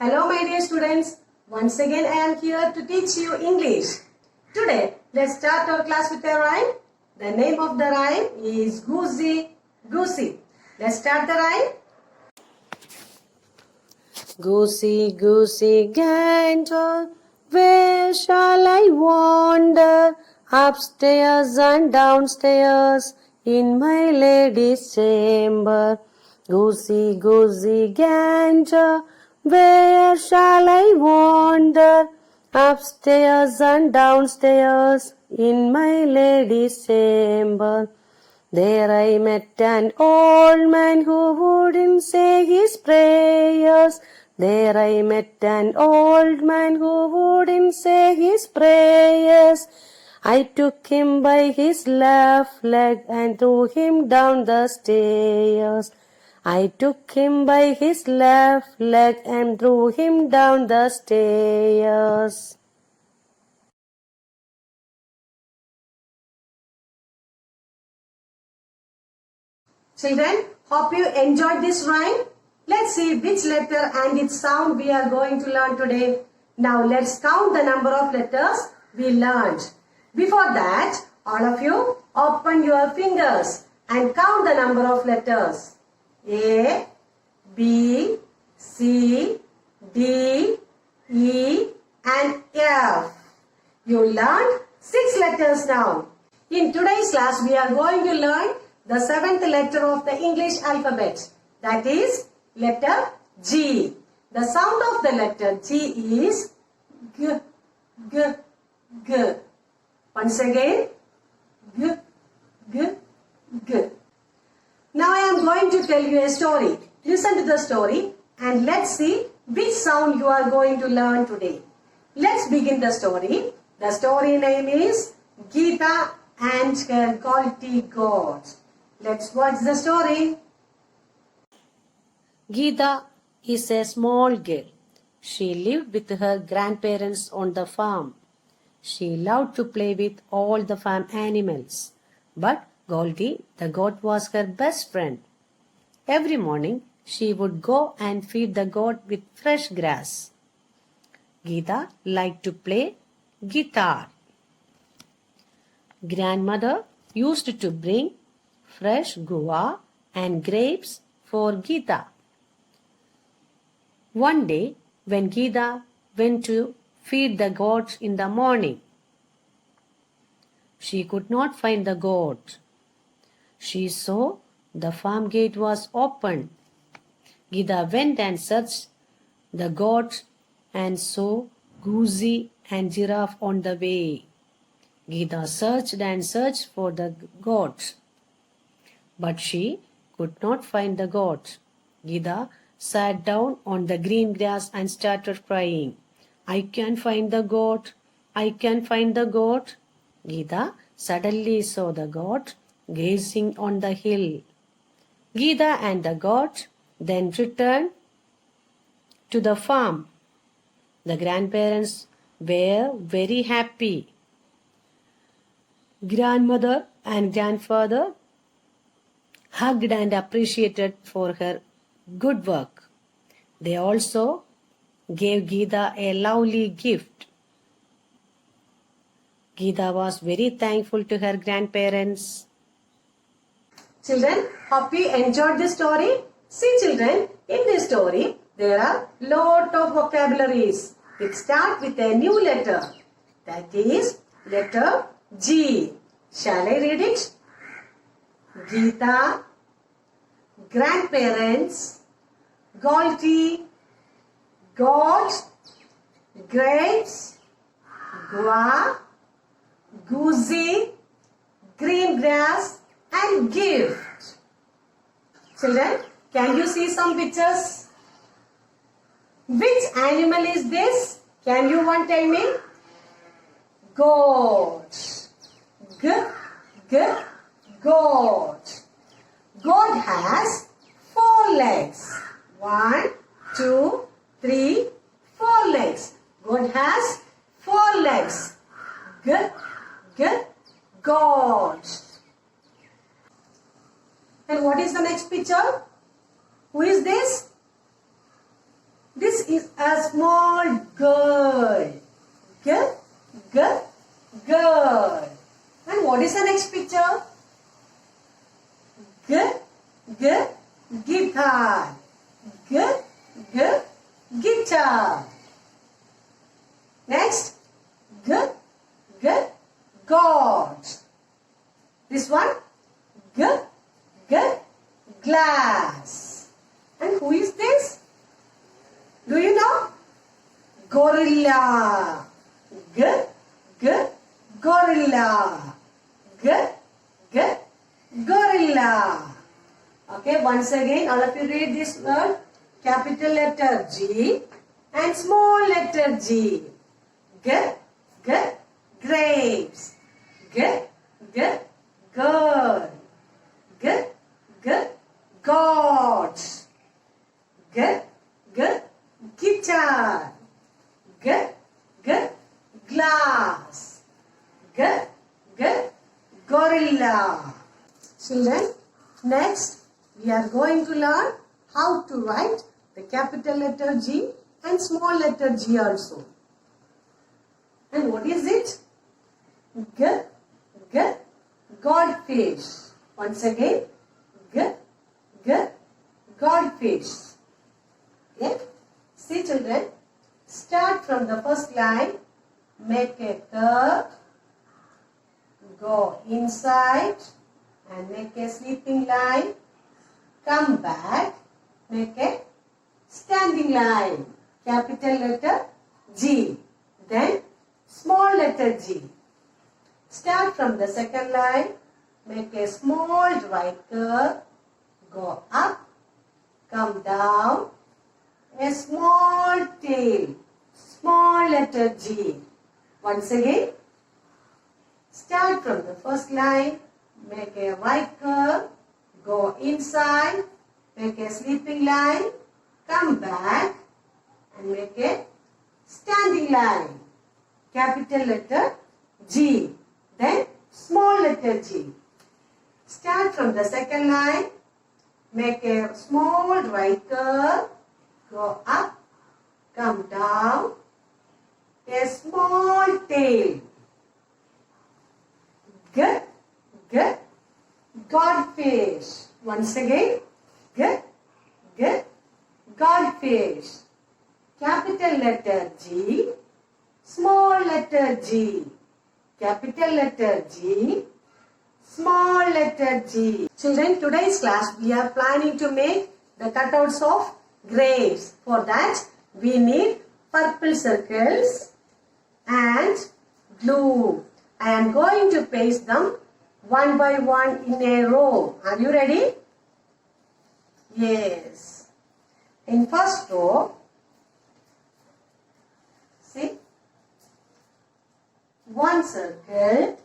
Hello my dear students, once again I am here to teach you English. Today let's start our class with a rhyme. The name of the rhyme is Goosey Goosey. Let's start the rhyme. Goosey, goosey gander, where shall I wander? Upstairs and downstairs, in my lady's chamber. Goosey, goosey gander, where shall I wander? Upstairs and downstairs, in my lady's chamber. There I met an old man who wouldn't say his prayers. There I met an old man who wouldn't say his prayers. I took him by his left leg and threw him down the stairs. I took him by his left leg and threw him down the stairs. Children, hope you enjoyed this rhyme. Let's see which letter and its sound we are going to learn today. Now let's count the number of letters we learned. Before that, all of you open your fingers and count the number of letters. A, B, C, D, E and F. You learned 6 letters now. In today's class, we are going to learn the 7th letter of the English alphabet. That is letter G. The sound of the letter G is G, G, G. Once again, G, G, G. Now I am going to tell you a story. Listen to the story and let's see which sound you are going to learn today. Let's begin the story. The story name is Geeta and her Gouty Goat. Let's watch the story. Geeta is a small girl. She lived with her grandparents on the farm. She loved to play with all the farm animals. But Goldie, the goat, was her best friend. Every morning, she would go and feed the goat with fresh grass. Geeta liked to play guitar. Grandmother used to bring fresh guava and grapes for Geeta. One day, when Geeta went to feed the goats in the morning, she could not find the goat. She saw the farm gate was open. Geeta went and searched the goats and saw Goosey and Giraffe on the way. Geeta searched and searched for the goats, but she could not find the goats. Geeta sat down on the green grass and started crying. I can't find the goat. I can't find the goat. Geeta suddenly saw the goat grazing on the hill. Geeta and the goat then returned to the farm. The grandparents were very happy. Grandmother and grandfather hugged and appreciated for her good work. They also gave Geeta a lovely gift. Geeta was very thankful to her grandparents. Children, hope you enjoyed this story. See children, in this story, there are lot of vocabularies. It starts with a new letter. That is letter G. Shall I read it? Geeta, grandparents, Goldie, goat, grapes, guava, goosey, green grass and gift. Children, can you see some pictures? Which animal is this? Can you one tell me? Goat. G, g, goat. Goat has 4 legs. 1, 2, 3, 4 legs. Goat has 4 legs. G, g, goat. And what is the next picture? Who is this? This is a small girl. G, g, girl. And what is the next picture? G, g, guitar. G, g, guitar. Next, g, g, God. This one, g, g, glass. And who is this? Do you know? Gorilla. G, g, gorilla. G, g, gorilla. Okay, once again, all of you read this word. Capital letter G and small letter G. G, g, grapes. G, g, girl. G, g, gods. G, g, guitar. G, g, glass. G, g, gorilla. Children, next we are going to learn how to write the capital letter G and small letter G also. And what is it? G, g, godfish. Once again, g, g, godfish. Okay? See children, start from the first line, make a curve, go inside and make a sleeping line, come back, make a standing line, capital letter G, then small letter G. Start from the second line, make a small right curve, go up, come down, a small tail, small letter G. Once again, start from the first line, make a right curve, go inside, make a sleeping line, come back and make a standing line, capital letter G, then small letter G. Start from the second line, make a small right curve, go up, come down, a small tail. G, g, godfish. Once again, g, g, godfish. Capital letter G, small letter G. Capital letter G, small letter G. Children, today's class we are planning to make the cutouts of grapes. For that, we need purple circles and glue. I am going to paste them one by one in a row. Are you ready? Yes. In first row, see, one circle,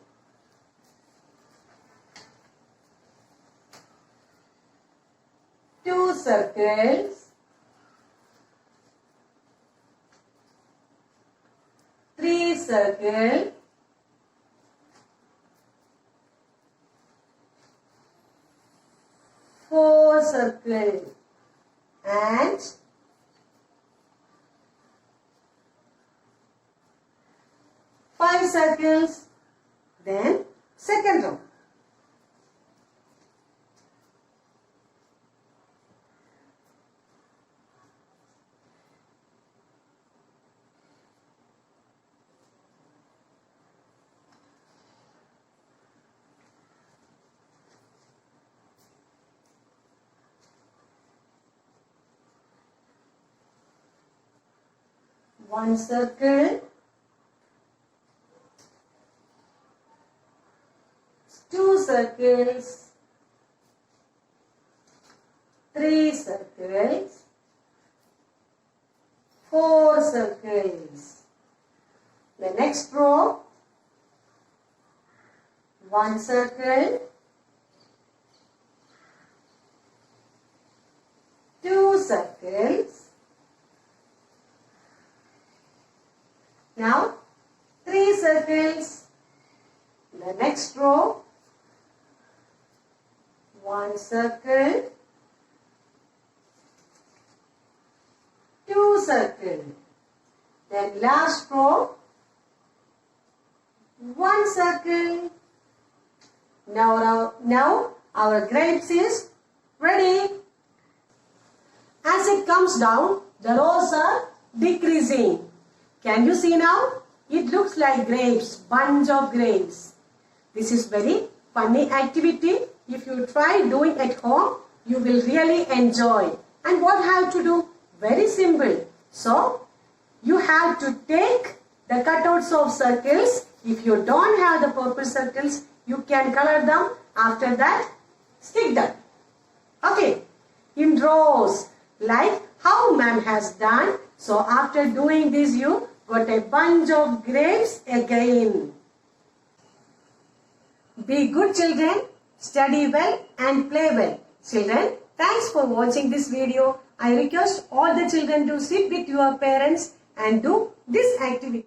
two circles, three circles, four circles, and five circles. Then second row. One circle, two circles, three circles, four circles. The next row, one circle, two circles. Now, three circles. The next row, one circle, 2 circles. Then last row, 1 circle. Now our grapes is ready. As it comes down, the rows are decreasing. Can you see now? It looks like grapes, bunch of grapes. This is very funny activity. If you try doing at home, you will really enjoy. And what have to do? Very simple. So, you have to take the cutouts of circles. If you don't have the purple circles, you can color them. After that, stick them. Okay. In rows, like how ma'am has done. So, after doing this, you got a bunch of grapes again. Be good children, study well and play well. Children, thanks for watching this video. I request all the children to sit with your parents and do this activity.